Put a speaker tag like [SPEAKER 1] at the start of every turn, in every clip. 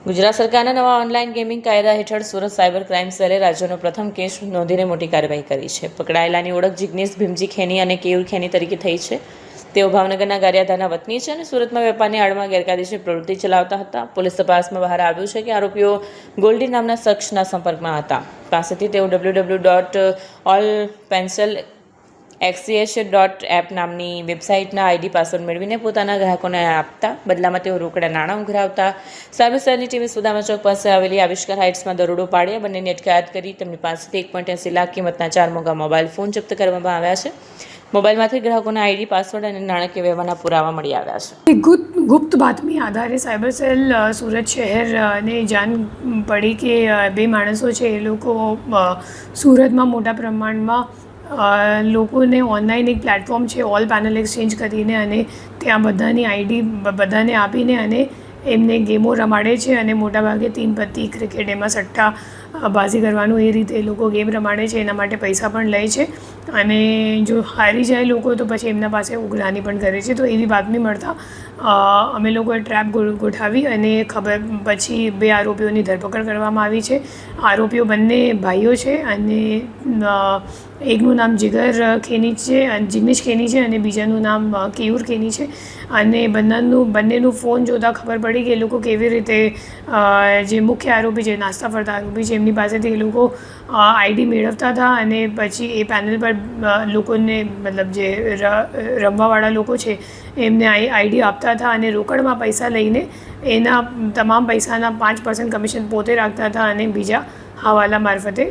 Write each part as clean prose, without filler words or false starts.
[SPEAKER 1] ગુજરાત સરકારના નવા online gaming કાયદા હેઠળ સુરત સાયબર ક્રાઇમ સેલે રાજ્યનો પ્રથમ કેસ નોંધીને મોટી કાર્યવાહી કરી છે. પકડાયેલાની ઓળખ જિગ્નેશ ભીમજી ખેની અને કેયુર ખેની તરીકે થઈ છે. તેઓ ભાવનગરના ગારિયાધારના વતની છે અને સુરતમાં વેપારની આડમાં ગેરકાયદેસર પ્રવૃત્તિ ચલાવતા હતા. પોલીસ તપાસમાં બહાર આવ્યું છે કે આરોપીઓ ગોલ્ડી નામના શખ્સના સંપર્કમાં હતા. પાસેથી તેઓ www.allpencil.xch.app નામની વેબસાઇટના આઈડી પાસવર્ડ મેળવીને પોતાના ગ્રાહકોને આપતા. બદલામાં તેઓ રોકડા નાણાં ઉઘરાવતા. સાયબર સેલની ટીમે સુદામા ચોક પાસે આવેલી આવિષ્કાર હાઇટ્સમાં દરોડો પાડી બંનેની અટકાયત કરી તેમની પાસેથી 1.80 લાખ કિંમતના 4 મોંઘા મોબાઈલ ફોન જપ્ત કરવામાં આવ્યા છે. મોબાઈલમાંથી ગ્રાહકોના આઈડી પાસવર્ડ અને નાણાકીય વ્યવહારના પુરાવા મળી આવ્યા છે.
[SPEAKER 2] ગુપ્ત બાતમી આધારે સાયબર સેલ સુરત શહેરને જાણ પડી કે બે માણસો છે એ લોકો સુરતમાં મોટા પ્રમાણમાં લોકોને ઓનલાઈન એક પ્લેટફોર્મ છે ઓલ પેનલ એક્સચેન્જ કરીને અને ત્યાં બધાની આઈડી બધાને આપીને અને એમને ગેમો રમાડે છે અને મોટાભાગે 3 પત્તી ક્રિકેટ એમાં સટ્ટા બાજી કરવાનું એ રીતે એ લોકો ગેમ રમાડે છે. એના માટે પૈસા પણ લે છે અને જો હારી જાય લોકો તો પછી એમના પાસે ઉઘરાણી પણ કરે છે. તો એવી બાતમી મળતા અમે લોકોએ ટ્રેપ ગોઠવી અને ખબર પછી 2 આરોપીઓની ધરપકડ કરવામાં આવી છે. આરોપીઓ બંને ભાઈઓ છે અને એકનું નામ જિગર ખેની છે અને જિગ્નેશ ખેની છે અને બીજાનું નામ કેયુર ખેની છે. અને બંનેનું ફોન જોતાં ખબર પડી કે એ લોકો કેવી રીતે જે મુખ્ય આરોપી છે નાસ્તા ફરતા આરોપી છે એમની પાસેથી એ લોકો આઈડી મેળવતા હતા અને પછી એ પેનલ પર લોકોને મતલબ જે રમવાવાળા લોકો છે એમને આઈડી આપતા હતા અને રોકડમાં પૈસા લઈને એના તમામ પૈસાના 5% કમિશન પોતે રાખતા હતા અને બીજા હવાલા મારફતે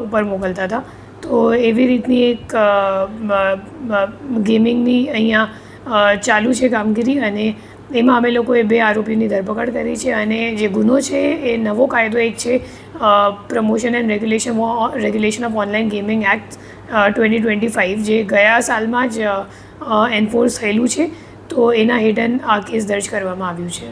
[SPEAKER 2] ઉપર મોકલતા હતા. તો એવી રીતની એક ગેમિંગની અહીંયા ચાલુ છે કામગીરી અને એમાં અમે લોકોએ 2 આરોપીની ધરપકડ કરી છે અને જે ગુનો છે એ નવો કાયદો એક છે promotion and regulation of online gaming act 2025 જે ગયા સાલમાં જ એન્ફોર્સ થયેલું છે. તો એના હેઠળ આ કેસ દર્જ કરવામાં આવ્યું છે.